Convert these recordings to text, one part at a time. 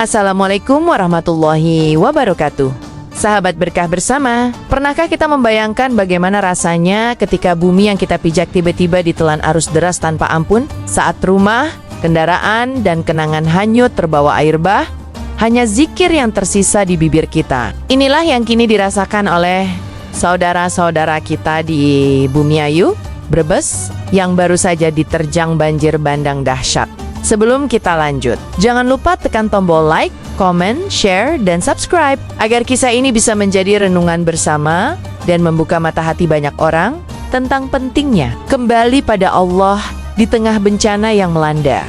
Assalamualaikum warahmatullahi wabarakatuh. Sahabat berkah bersama, pernahkah kita membayangkan bagaimana rasanya ketika bumi yang kita pijak tiba-tiba ditelan arus deras tanpa ampun? Saat rumah, kendaraan, dan kenangan hanyut terbawa air bah, hanya zikir yang tersisa di bibir kita. Inilah yang kini dirasakan oleh saudara-saudara kita di Bumiayu, Brebes, yang baru saja diterjang banjir bandang dahsyat. Sebelum kita lanjut, jangan lupa tekan tombol like, komen, share, dan subscribe agar kisah ini bisa menjadi renungan bersama dan membuka mata hati banyak orang tentang pentingnya kembali pada Allah di tengah bencana yang melanda.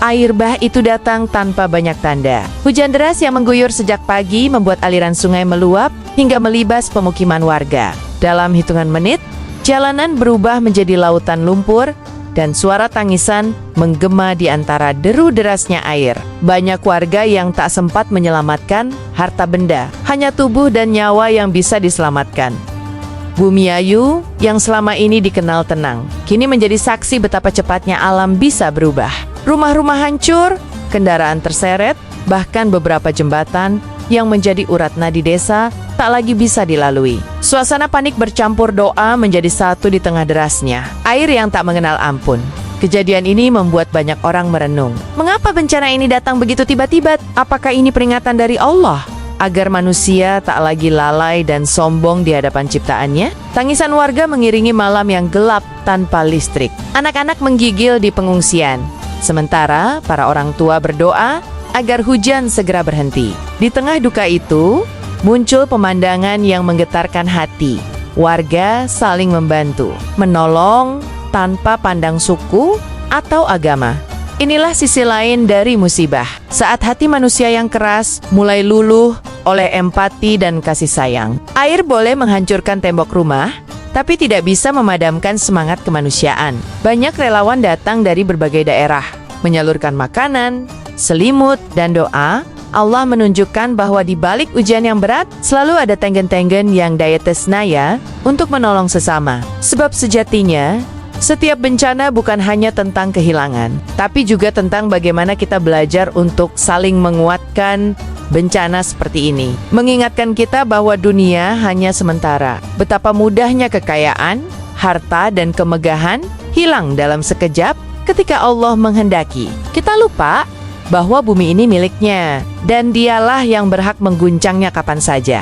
Air bah itu datang tanpa banyak tanda. Hujan deras yang mengguyur sejak pagi membuat aliran sungai meluap hingga melibas pemukiman warga. Dalam hitungan menit, jalanan berubah menjadi lautan lumpur dan suara tangisan menggema di antara deru derasnya air. Banyak warga yang tak sempat menyelamatkan harta benda, hanya tubuh dan nyawa yang bisa diselamatkan. Bumiayu yang selama ini dikenal tenang, kini menjadi saksi betapa cepatnya alam bisa berubah. Rumah-rumah hancur, kendaraan terseret, bahkan beberapa jembatan yang menjadi urat nadi desa tak lagi bisa dilalui. Suasana panik bercampur doa menjadi satu di tengah derasnya air yang tak mengenal ampun. Kejadian ini membuat banyak orang merenung. Mengapa bencana ini datang begitu tiba-tiba? Apakah ini peringatan dari Allah agar manusia tak lagi lalai dan sombong di hadapan ciptaannya? Tangisan warga mengiringi malam yang gelap tanpa listrik. Anak-anak menggigil di pengungsian, sementara para orang tua berdoa agar hujan segera berhenti. Di tengah duka itu, muncul pemandangan yang menggetarkan hati. Warga saling membantu, menolong tanpa pandang suku atau agama. Inilah sisi lain dari musibah. Saat hati manusia yang keras mulai luluh oleh empati dan kasih sayang. Air boleh menghancurkan tembok rumah, tapi tidak bisa memadamkan semangat kemanusiaan. Banyak relawan datang dari berbagai daerah, menyalurkan makanan, selimut, dan doa. Allah menunjukkan bahwa di balik ujian yang berat, selalu ada tenggen-tenggen yang daya tesnaya untuk menolong sesama. Sebab sejatinya, setiap bencana bukan hanya tentang kehilangan, tapi juga tentang bagaimana kita belajar untuk saling menguatkan bencana seperti ini. Mengingatkan kita bahwa dunia hanya sementara. Betapa mudahnya kekayaan, harta, dan kemegahan hilang dalam sekejap ketika Allah menghendaki. Kita lupa bahwa bumi ini miliknya, dan dialah yang berhak mengguncangnya kapan saja.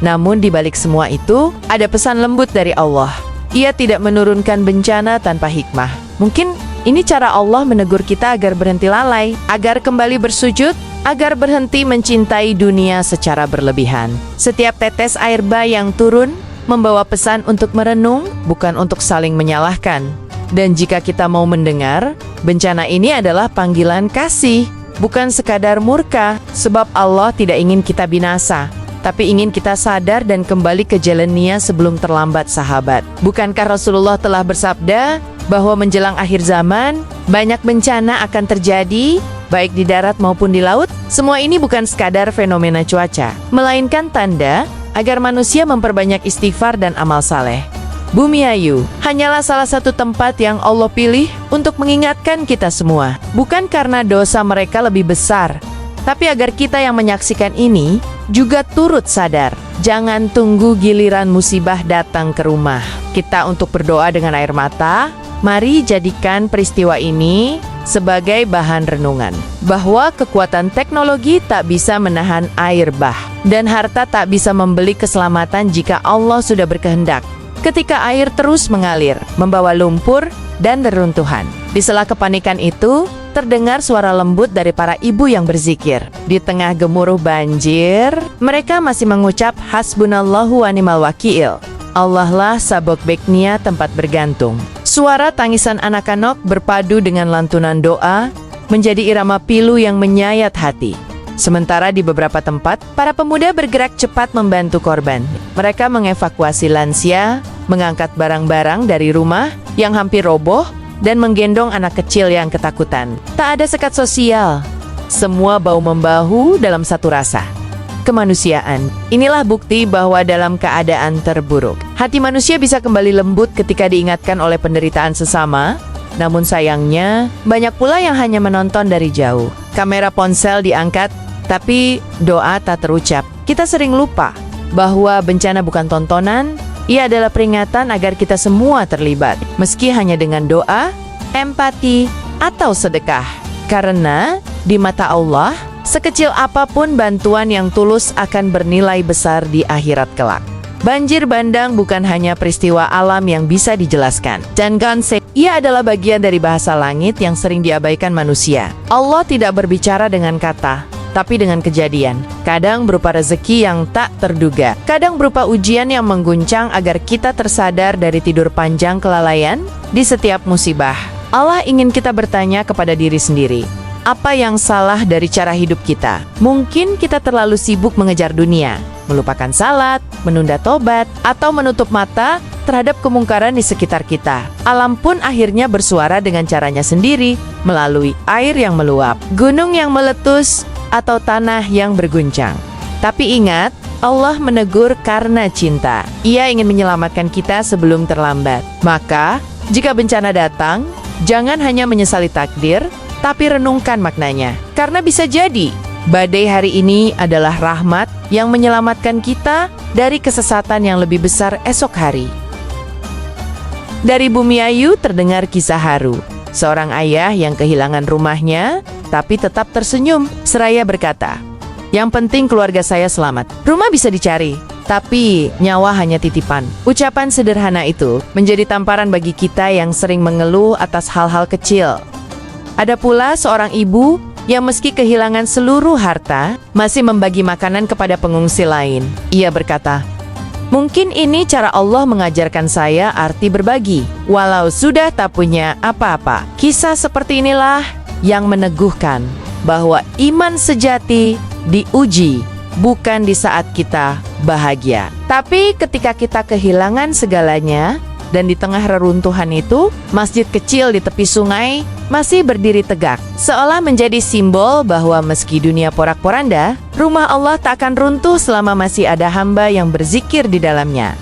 Namun di balik semua itu, ada pesan lembut dari Allah. Ia tidak menurunkan bencana tanpa hikmah. Mungkin ini cara Allah menegur kita agar berhenti lalai, agar kembali bersujud, agar berhenti mencintai dunia secara berlebihan. Setiap tetes air bah yang turun membawa pesan untuk merenung, bukan untuk saling menyalahkan. Dan jika kita mau mendengar, bencana ini adalah panggilan kasih, bukan sekadar murka, sebab Allah tidak ingin kita binasa, tapi ingin kita sadar dan kembali ke jalannya sebelum terlambat, sahabat. Bukankah Rasulullah telah bersabda bahwa menjelang akhir zaman, banyak bencana akan terjadi, baik di darat maupun di laut? Semua ini bukan sekadar fenomena cuaca, melainkan tanda agar manusia memperbanyak istighfar dan amal saleh. Bumiayu hanyalah salah satu tempat yang Allah pilih untuk mengingatkan kita semua. Bukan karena dosa mereka lebih besar, tapi agar kita yang menyaksikan ini juga turut sadar. Jangan tunggu giliran musibah datang ke rumah kita untuk berdoa dengan air mata. Mari jadikan peristiwa ini sebagai bahan renungan, bahwa kekuatan teknologi tak bisa menahan air bah, dan harta tak bisa membeli keselamatan jika Allah sudah berkehendak. Ketika air terus mengalir, membawa lumpur dan reruntuhan. Di sela kepanikan itu, terdengar suara lembut dari para ibu yang berzikir. Di tengah gemuruh banjir, mereka masih mengucap hasbunallahu wa ni'mal wakil. Allah lah sabok beknia tempat bergantung. Suara tangisan anak-anak berpadu dengan lantunan doa menjadi irama pilu yang menyayat hati. Sementara di beberapa tempat, para pemuda bergerak cepat membantu korban. Mereka mengevakuasi lansia, mengangkat barang-barang dari rumah yang hampir roboh, dan menggendong anak kecil yang ketakutan. Tak ada sekat sosial. Semua bahu-membahu dalam satu rasa, kemanusiaan. Inilah bukti bahwa dalam keadaan terburuk, hati manusia bisa kembali lembut ketika diingatkan oleh penderitaan sesama. Namun sayangnya, banyak pula yang hanya menonton dari jauh. kamera ponsel diangkat, tapi doa tak terucap. Kita sering lupa bahwa bencana bukan tontonan, ia adalah peringatan agar kita semua terlibat, meski hanya dengan doa, empati, atau sedekah. Karena di mata Allah, sekecil apapun bantuan yang tulus akan bernilai besar di akhirat kelak. Banjir bandang bukan hanya peristiwa alam yang bisa dijelaskan. Dan Gansei, ia adalah bagian dari bahasa langit yang sering diabaikan manusia. Allah tidak berbicara dengan kata, tapi dengan kejadian. Kadang berupa rezeki yang tak terduga. Kadang berupa ujian yang mengguncang agar kita tersadar dari tidur panjang kelalaian. Di setiap musibah, Allah ingin kita bertanya kepada diri sendiri, apa yang salah dari cara hidup kita? Mungkin kita terlalu sibuk mengejar dunia, melupakan salat, menunda tobat, atau menutup mata terhadap kemungkaran di sekitar kita. Alam pun akhirnya bersuara dengan caranya sendiri, melalui air yang meluap, gunung yang meletus, atau tanah yang berguncang. Tapi ingat, Allah menegur karena cinta. Ia ingin menyelamatkan kita sebelum terlambat. Maka, jika bencana datang, jangan hanya menyesali takdir, tapi renungkan maknanya. Karena bisa jadi, badai hari ini adalah rahmat yang menyelamatkan kita dari kesesatan yang lebih besar esok hari. Dari Bumiayu terdengar kisah haru. Seorang ayah yang kehilangan rumahnya, tapi tetap tersenyum, seraya berkata, "Yang penting keluarga saya selamat. Rumah bisa dicari, tapi nyawa hanya titipan." Ucapan sederhana itu menjadi tamparan bagi kita yang sering mengeluh atas hal-hal kecil. Ada pula seorang ibu yang meski kehilangan seluruh harta, masih membagi makanan kepada pengungsi lain. Ia berkata, "Mungkin ini cara Allah mengajarkan saya arti berbagi, walau sudah tak punya apa-apa." Kisah seperti inilah yang meneguhkan bahwa iman sejati diuji bukan di saat kita bahagia, tapi ketika kita kehilangan segalanya. Dan di tengah reruntuhan itu, masjid kecil di tepi sungai masih berdiri tegak, seolah menjadi simbol bahwa meski dunia porak-poranda, rumah Allah tak akan runtuh selama masih ada hamba yang berzikir di dalamnya.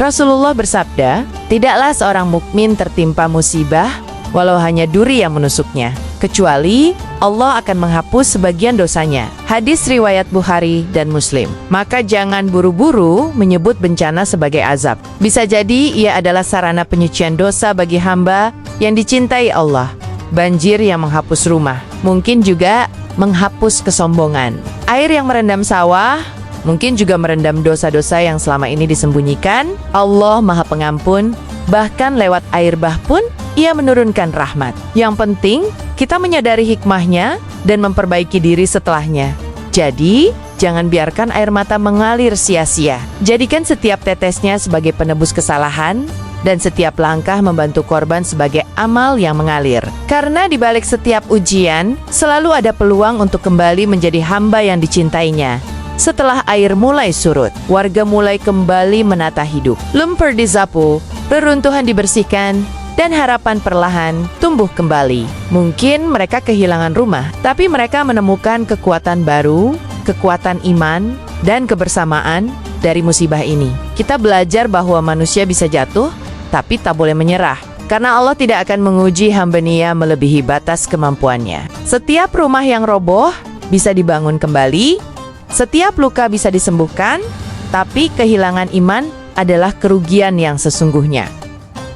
Rasulullah bersabda, "Tidaklah seorang mukmin tertimpa musibah, walau hanya duri yang menusuknya, kecuali Allah akan menghapus sebagian dosanya." Hadis riwayat Bukhari dan Muslim. Maka jangan buru-buru menyebut bencana sebagai azab. Bisa jadi ia adalah sarana penyucian dosa bagi hamba yang dicintai Allah. Banjir yang menghapus rumah, mungkin juga menghapus kesombongan. Air yang merendam sawah, mungkin juga merendam dosa-dosa yang selama ini disembunyikan. Allah Maha Pengampun, bahkan lewat air bah pun Ia menurunkan rahmat. Yang penting, kita menyadari hikmahnya dan memperbaiki diri setelahnya. Jadi, jangan biarkan air mata mengalir sia-sia. Jadikan setiap tetesnya sebagai penebus kesalahan, dan setiap langkah membantu korban sebagai amal yang mengalir. Karena di balik setiap ujian, selalu ada peluang untuk kembali menjadi hamba yang dicintainya. Setelah air mulai surut, warga mulai kembali menata hidup. Lumpur disapu, reruntuhan dibersihkan, dan harapan perlahan tumbuh kembali. Mungkin mereka kehilangan rumah, tapi mereka menemukan kekuatan baru, kekuatan iman, dan kebersamaan dari musibah ini. Kita belajar bahwa manusia bisa jatuh, tapi tak boleh menyerah. Karena Allah tidak akan menguji hamba-Nya melebihi batas kemampuannya. Setiap rumah yang roboh bisa dibangun kembali, setiap luka bisa disembuhkan, tapi kehilangan iman adalah kerugian yang sesungguhnya.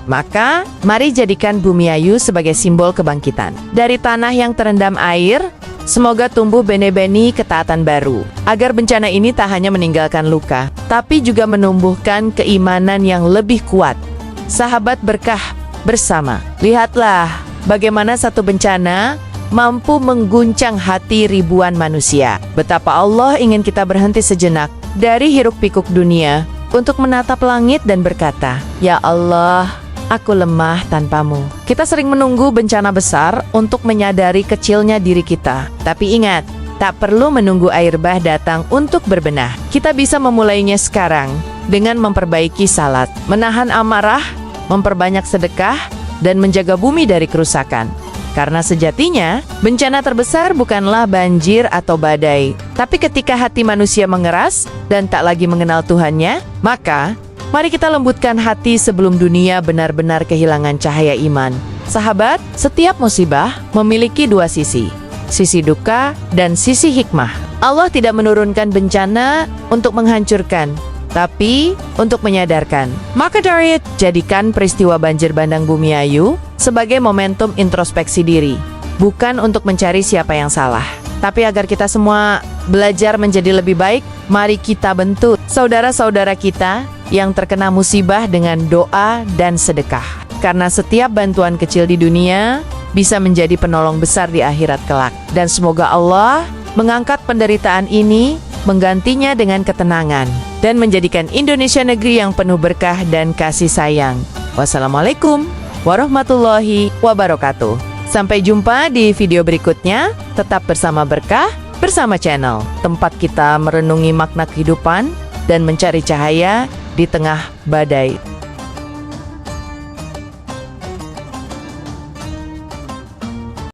Maka, mari jadikan Bumiayu sebagai simbol kebangkitan. Dari tanah yang terendam air, semoga tumbuh benih-benih ketaatan baru. Agar bencana ini tak hanya meninggalkan luka, tapi juga menumbuhkan keimanan yang lebih kuat. Sahabat berkah bersama, lihatlah bagaimana satu bencana mampu mengguncang hati ribuan manusia. Betapa Allah ingin kita berhenti sejenak dari hiruk-pikuk dunia untuk menatap langit dan berkata, "Ya Allah, aku lemah tanpamu." Kita sering menunggu bencana besar untuk menyadari kecilnya diri kita. Tapi ingat, tak perlu menunggu air bah datang untuk berbenah. Kita bisa memulainya sekarang dengan memperbaiki salat, menahan amarah, memperbanyak sedekah, dan menjaga bumi dari kerusakan. Karena sejatinya, bencana terbesar bukanlah banjir atau badai, tapi ketika hati manusia mengeras dan tak lagi mengenal Tuhannya, maka mari kita lembutkan hati sebelum dunia benar-benar kehilangan cahaya iman. Sahabat, setiap musibah memiliki dua sisi. sisi duka, dan sisi hikmah. Allah tidak menurunkan bencana untuk menghancurkan, tapi untuk menyadarkan. Maka dari itu, jadikan peristiwa banjir bandang Bumi Ayu sebagai momentum introspeksi diri. Bukan untuk mencari siapa yang salah, tapi agar kita semua belajar menjadi lebih baik. Mari kita bentuk saudara-saudara kita yang terkena musibah dengan doa dan sedekah. Karena setiap bantuan kecil di dunia bisa menjadi penolong besar di akhirat kelak. Dan semoga Allah mengangkat penderitaan ini, menggantinya dengan ketenangan, dan menjadikan Indonesia negeri yang penuh berkah dan kasih sayang. Wassalamualaikum warahmatullahi wabarakatuh. Sampai jumpa di video berikutnya. Tetap bersama Berkah, bersama channel tempat kita merenungi makna kehidupan dan mencari cahaya di tengah badai.